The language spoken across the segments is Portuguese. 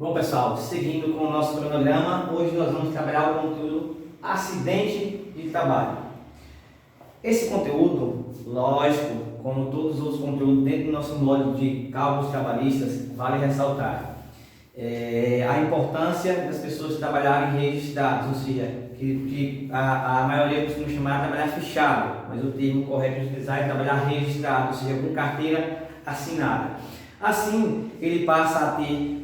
Bom, pessoal, seguindo com o nosso cronograma, hoje nós vamos trabalhar o conteúdo acidente de trabalho. Esse conteúdo, lógico, como todos os outros conteúdos dentro do nosso módulo de cálculos trabalhistas, vale ressaltar a importância das pessoas trabalharem registrados, ou seja, que a maioria costuma chamar de trabalhar fichado, mas o termo correto de utilizar é trabalhar registrado, ou seja, com carteira assinada. Assim, ele passa a ter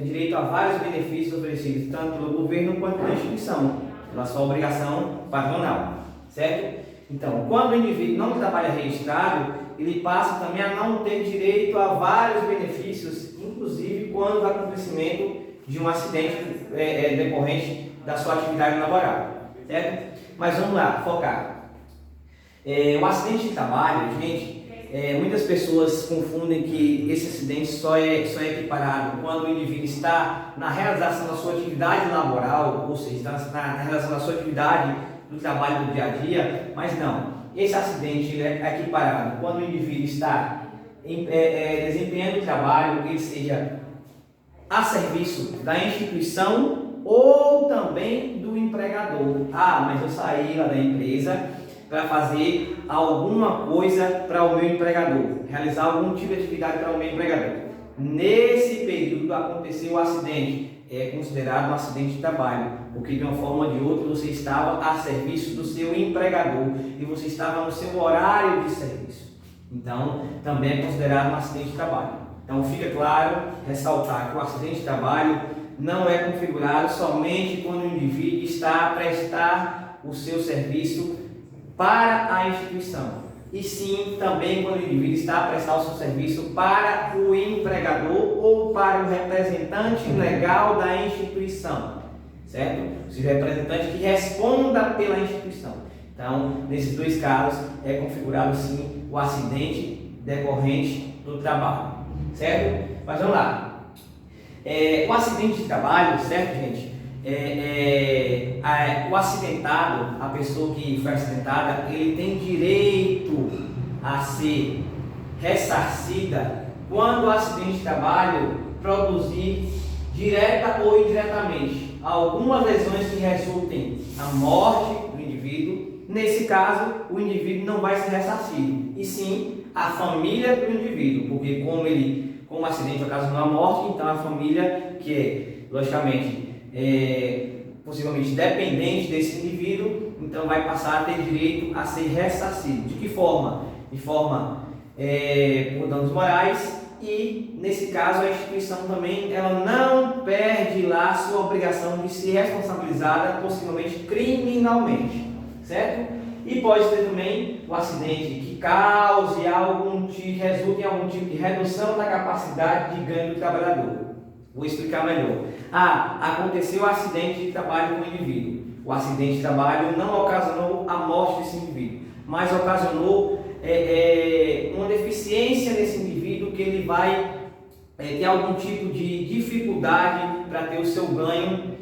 direito a vários benefícios oferecidos tanto pelo governo quanto pela instituição, pela sua obrigação patronal, certo? Então, quando o indivíduo não trabalha registrado, ele passa também a não ter direito a vários benefícios, inclusive quando o acontecimento de um acidente decorrente da sua atividade laboral, certo? Mas vamos lá, focar. O acidente de trabalho, gente, muitas pessoas confundem que esse acidente só é equiparado quando o indivíduo está na realização da sua atividade laboral, ou seja, está na realização da sua atividade do trabalho do dia a dia, mas não. Esse acidente é equiparado quando o indivíduo está desempenhando o trabalho, ele seja a serviço da instituição ou também do empregador. Mas eu saí lá da empresa para fazer alguma coisa para o meu empregador, realizar algum tipo de atividade para o meu empregador. Nesse período aconteceu o acidente, é considerado um acidente de trabalho, porque de uma forma ou de outra você estava a serviço do seu empregador e você estava no seu horário de serviço. Então, também é considerado um acidente de trabalho. Então, fica claro, ressaltar que o acidente de trabalho não é configurado somente quando o indivíduo está a prestar o seu serviço para a instituição, e sim também quando o indivíduo está a prestar o seu serviço para o empregador ou para o representante legal da instituição, certo? Ou seja, o representante que responda pela instituição. Então, nesses dois casos, é configurado sim o acidente decorrente do trabalho, certo? Mas vamos lá. O acidente de trabalho, certo, gente? O acidentado, a pessoa que foi acidentada, ele tem direito a ser ressarcida quando o acidente de trabalho produzir direta ou indiretamente algumas lesões que resultem na morte do indivíduo. Nesse caso, o indivíduo não vai ser ressarcido, e sim a família do indivíduo, porque como o acidente ocasionou a morte, então a família, que é, logicamente, possivelmente dependente desse indivíduo, então vai passar a ter direito a ser ressarcido. De que forma? De forma por danos morais, e nesse caso a instituição também ela não perde lá a sua obrigação de ser responsabilizada, possivelmente criminalmente, certo? E pode ter também o acidente que cause resulte em algum tipo de redução da capacidade de ganho do trabalhador. Vou explicar melhor. Aconteceu um acidente de trabalho com o indivíduo. O acidente de trabalho não ocasionou a morte desse indivíduo, mas ocasionou uma deficiência nesse indivíduo, que ele vai ter algum tipo de dificuldade para ter o seu ganho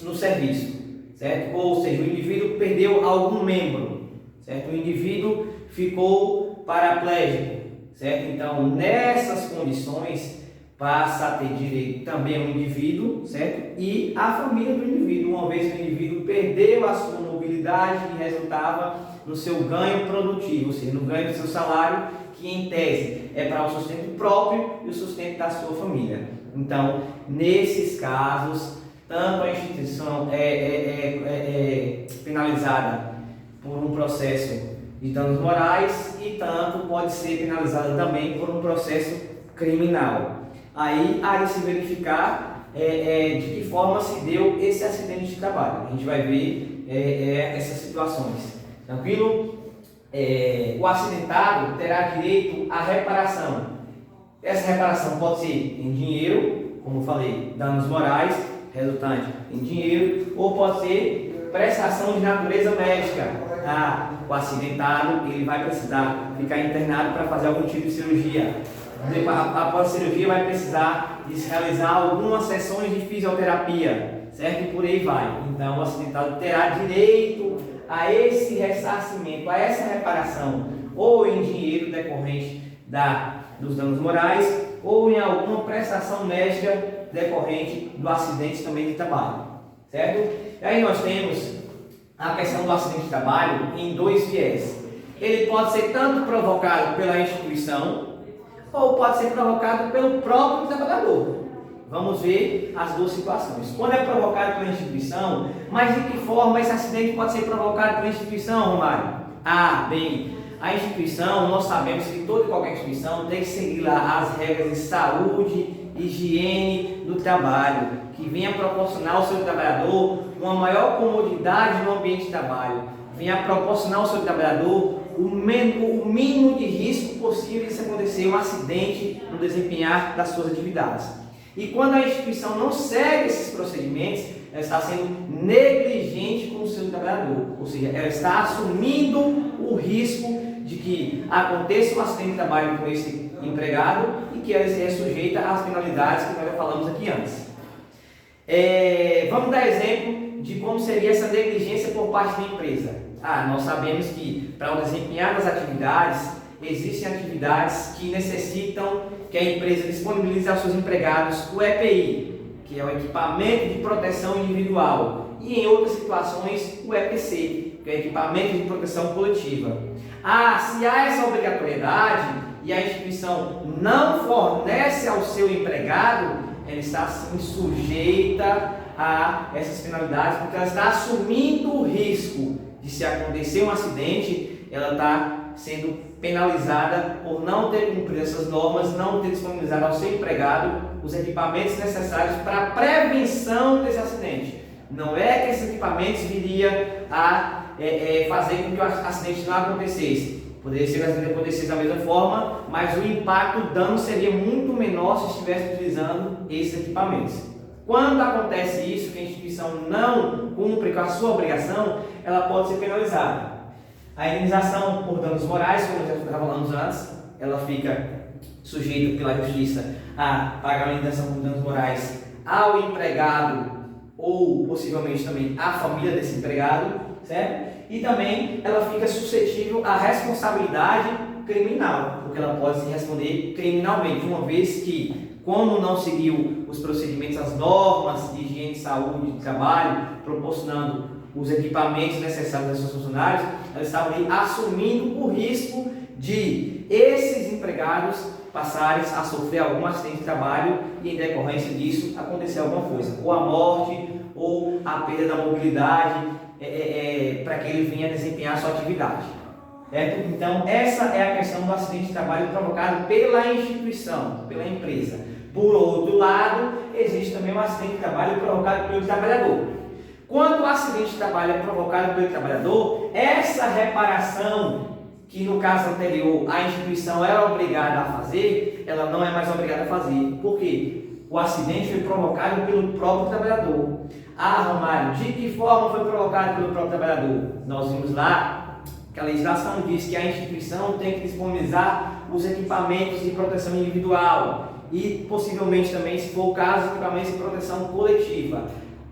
no serviço, certo? Ou seja, o indivíduo perdeu algum membro, certo? O indivíduo ficou paraplégico, certo? Então, nessas condições, passa a ter direito também o indivíduo, certo? E a família do indivíduo, uma vez que o indivíduo perdeu a sua mobilidade, que resultava no seu ganho produtivo, ou seja, no ganho do seu salário, que em tese é para o sustento próprio e o sustento da sua família. Então, nesses casos, tanto a instituição é penalizada por um processo de danos morais, e tanto pode ser penalizada também por um processo criminal. Aí há de se verificar de que forma se deu esse acidente de trabalho. A gente vai ver essas situações. Tranquilo? O acidentado terá direito à reparação. Essa reparação pode ser em dinheiro, como eu falei, danos morais, resultante em dinheiro, ou pode ser prestação de natureza médica. O acidentado ele vai precisar ficar internado para fazer algum tipo de cirurgia. Após a cirurgia vai precisar de se realizar algumas sessões de fisioterapia, certo? E por aí vai. Então o acidentado terá direito a esse ressarcimento, a essa reparação, ou em dinheiro decorrente dos danos morais ou em alguma prestação médica decorrente do acidente também de trabalho, certo? E aí nós temos a questão do acidente de trabalho em dois viés. Ele pode ser tanto provocado pela instituição ou pode ser provocado pelo próprio trabalhador. Vamos ver as duas situações. Quando é provocado pela instituição, mas de que forma esse acidente pode ser provocado pela instituição, Romário? Bem, a instituição, nós sabemos que toda e qualquer instituição tem que seguir lá as regras de saúde, higiene do trabalho, que venha proporcionar ao seu trabalhador uma maior comodidade no ambiente de trabalho, venha proporcionar ao seu trabalhador o mínimo de risco possível de se acontecer um acidente no desempenhar das suas atividades. E quando a instituição não segue esses procedimentos, ela está sendo negligente com o seu trabalhador, ou seja, ela está assumindo o risco de que aconteça um acidente de trabalho com esse empregado e que ela seja sujeita às penalidades que nós já falamos aqui antes. Vamos dar exemplo de como seria essa negligência por parte da empresa. Nós sabemos que para o desempenhar das atividades, existem atividades que necessitam que a empresa disponibilize aos seus empregados o EPI, que é o equipamento de proteção individual, e em outras situações o EPC, que é o equipamento de proteção coletiva. Se há essa obrigatoriedade e a instituição não fornece ao seu empregado, ela está assim sujeita a essas penalidades, porque ela está assumindo o risco de, se acontecer um acidente, ela está sendo penalizada por não ter cumprido essas normas, não ter disponibilizado ao seu empregado os equipamentos necessários para a prevenção desse acidente. Não é que esses equipamentos viria a fazer com que o acidente não acontecesse. Poderia ser que o acidente acontecesse da mesma forma, mas o impacto, o dano seria muito menor se estivesse utilizando esses equipamentos. Quando acontece isso, que a instituição não cumpre com a sua obrigação, ela pode ser penalizada. A indenização por danos morais, como já falamos antes, ela fica sujeita pela justiça a pagar a indenização por danos morais ao empregado ou possivelmente também à família desse empregado, certo? E também ela fica suscetível à responsabilidade criminal, porque ela pode se responder criminalmente, uma vez que, como não seguiu os procedimentos, as normas de higiene, saúde, de trabalho, proporcionando os equipamentos necessários aos seus funcionários, ela estava ali assumindo o risco de esses empregados passarem a sofrer algum acidente de trabalho e, em decorrência disso, acontecer alguma coisa, ou a morte, ou a perda da mobilidade, para que ele venha desempenhar a sua atividade. Certo? Então, essa é a questão do acidente de trabalho provocado pela instituição, pela empresa. Por outro lado, existe também um acidente de trabalho provocado pelo trabalhador. Quando o acidente de trabalho é provocado pelo trabalhador, essa reparação, que no caso anterior a instituição era obrigada a fazer, ela não é mais obrigada a fazer. Por quê? O acidente foi provocado pelo próprio trabalhador. Romário, de que forma foi provocado pelo próprio trabalhador? Nós vimos lá que a legislação diz que a instituição tem que disponibilizar os equipamentos de proteção individual e possivelmente também, se for o caso, equipamentos de proteção coletiva.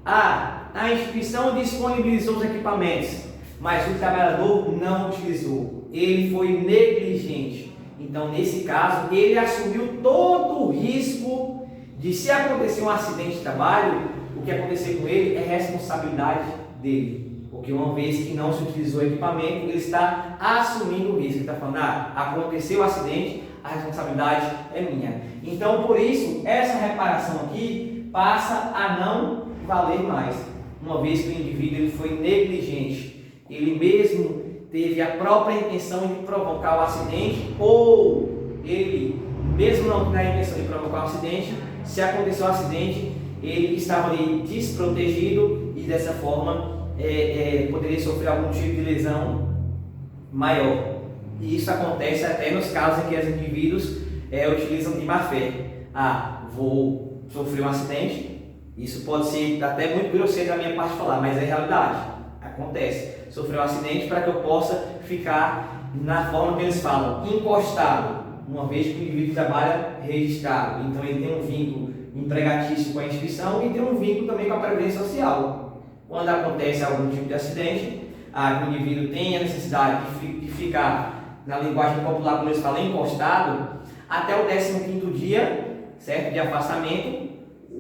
A instituição disponibilizou os equipamentos, mas o trabalhador não utilizou. Ele foi negligente. Então, nesse caso, ele assumiu todo o risco de, se acontecer um acidente de trabalho, o que acontecer com ele é responsabilidade dele. Porque uma vez que não se utilizou o equipamento, ele está assumindo o risco. Ele está falando, aconteceu o acidente, a responsabilidade é minha. Então, por isso, essa reparação aqui passa a não valer mais. Uma vez que o indivíduo ele foi negligente, ele mesmo teve a própria intenção de provocar o acidente, ou ele, mesmo não tendo a intenção de provocar o acidente, se aconteceu o acidente, ele estava ali desprotegido e dessa forma poderia sofrer algum tipo de lesão maior. E isso acontece até nos casos em que os indivíduos utilizam de má fé. Vou sofrer um acidente. Isso pode ser até muito grosseiro da minha parte falar, mas é realidade. Acontece. Sofrer um acidente para que eu possa ficar na forma que eles falam, encostado, uma vez que o indivíduo trabalha registrado. Então ele tem um vínculo empregatício com a instituição e tem um vínculo também com a Previdência Social. Quando acontece algum tipo de acidente, que o indivíduo tem a necessidade de ficar, na linguagem popular, como eles falam, encostado, Até o 15º dia, certo, de afastamento,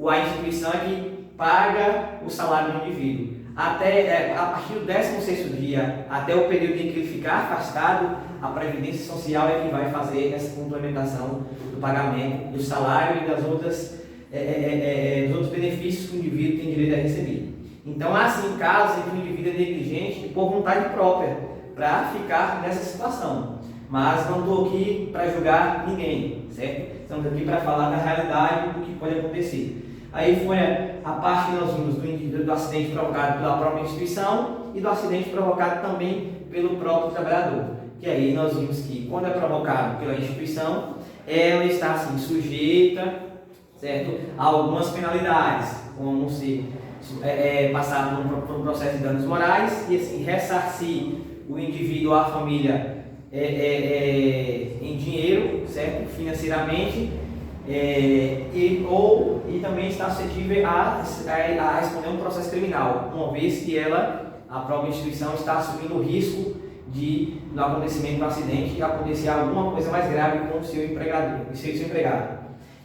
a instituição é que paga o salário do indivíduo. A partir do 16º dia, até o período em que ele ficar afastado, a Previdência Social é que vai fazer essa complementação do pagamento do salário e das outras, dos outros benefícios que o indivíduo tem direito a receber. Então, há sim casos em que o indivíduo é negligente por vontade própria para ficar nessa situação. Mas não estou aqui para julgar ninguém, certo? Estamos aqui para falar da realidade do que pode acontecer. Aí foi a parte que nós vimos do acidente provocado pela própria instituição e do acidente provocado também pelo próprio trabalhador. Que aí nós vimos que quando é provocado pela instituição, ela está assim, sujeita, certo, a algumas penalidades, como se passar por um processo de danos morais e assim, ressarcir o indivíduo ou a família em dinheiro, certo, financeiramente, e também está suscetível a responder um processo criminal, uma vez que a própria instituição está assumindo o risco no acontecimento do acidente acontecer alguma coisa mais grave com o seu empregado.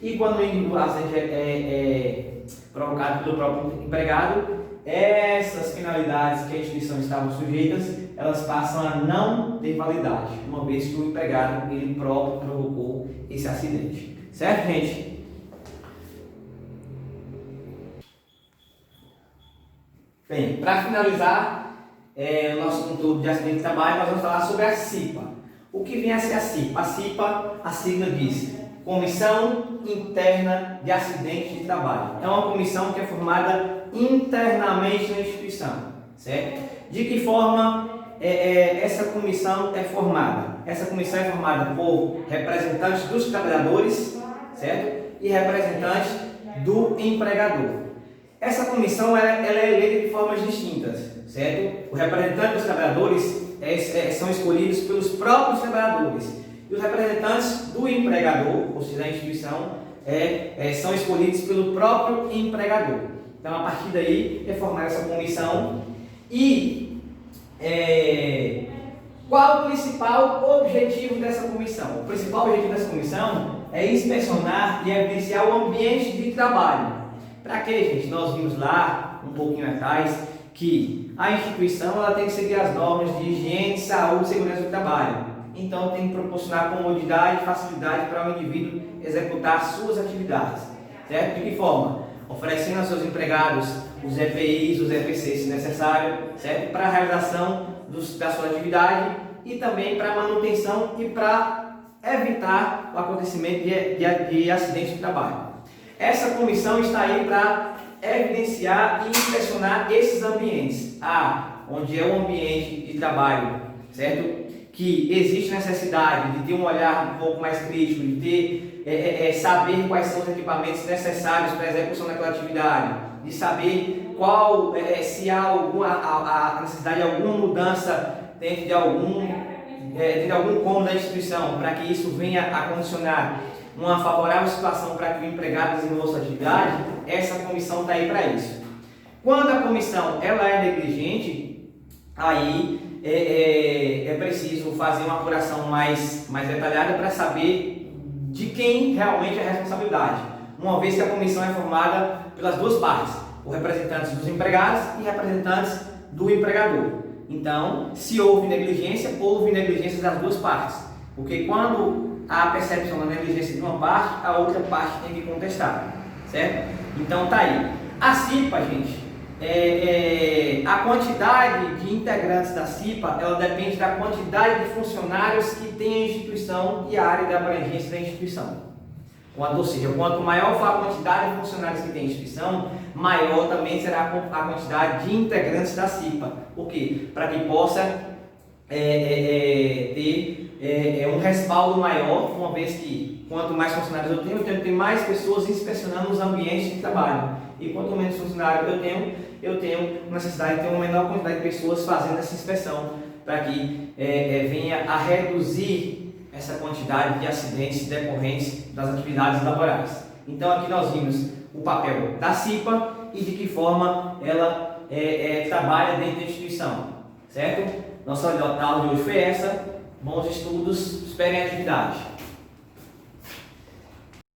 E quando o acidente é provocado pelo próprio empregado, essas penalidades que a instituição estavam sujeitas, elas passam a não ter validade, uma vez que o empregado ele próprio provocou esse acidente. Certo, gente? Bem, para finalizar o nosso conteúdo de acidente de trabalho, nós vamos falar sobre a CIPA. O que vem a ser a CIPA? A CIPA, a sigla diz Comissão Interna de Acidentes de Trabalho. É uma comissão que é formada internamente na instituição, certo? De que forma essa comissão é formada? Essa comissão é formada por representantes dos trabalhadores, certo? E representantes do empregador. Essa comissão ela é eleita de formas distintas, certo? O representante dos trabalhadores são escolhidos pelos próprios trabalhadores e os representantes do empregador, ou seja, da instituição, são escolhidos pelo próprio empregador. Então, a partir daí é formada essa comissão e qual o principal objetivo dessa comissão? O principal objetivo dessa comissão é inspecionar e evidenciar o ambiente de trabalho. Para quê, gente? Nós vimos lá, um pouquinho atrás, que a instituição ela tem que seguir as normas de higiene, saúde e segurança do trabalho. Então, tem que proporcionar comodidade e facilidade para o indivíduo executar suas atividades. Certo? De que forma? Oferecendo aos seus empregados os EPIs, os EPCs, se necessário, certo? Para a realização da sua atividade e também para a manutenção e para evitar o acontecimento de acidentes de trabalho. Essa comissão está aí para evidenciar e inspecionar esses ambientes. Onde é o ambiente de trabalho, certo? Que existe necessidade de ter um olhar um pouco mais crítico, de ter, saber quais são os equipamentos necessários para a execução daquela atividade, de saber se há a necessidade de alguma mudança dentro de algum cômodo da instituição, para que isso venha a condicionar uma favorável situação para que o empregado desenvolva sua atividade. Essa comissão está aí para isso. Quando a comissão ela é negligente, aí é preciso fazer uma apuração mais detalhada para saber de quem realmente é a responsabilidade, uma vez que a comissão é formada pelas duas partes, os representantes dos empregados e representantes do empregador. Então, se houve negligência das duas partes, porque quando há a percepção da negligência de uma parte, a outra parte tem que contestar, certo? Então tá aí. A CIPA, gente, a quantidade de integrantes da CIPA, ela depende da quantidade de funcionários que tem a instituição e a área de abrangência da instituição. Ou seja, quanto maior for a quantidade de funcionários que tem a instituição, maior também será a quantidade de integrantes da CIPA. Por quê? Para que possa ter um respaldo maior, uma vez que quanto mais funcionários eu tenho que ter mais pessoas inspecionando os ambientes de trabalho. E quanto menos funcionários eu tenho necessidade de ter uma menor quantidade de pessoas fazendo essa inspeção, para que venha a reduzir essa quantidade de acidentes decorrentes das atividades laborais. Então aqui nós vimos o papel da CIPA e de que forma ela trabalha dentro da instituição, certo? Nossa aula de hoje foi essa. Bons estudos, esperem a atividade.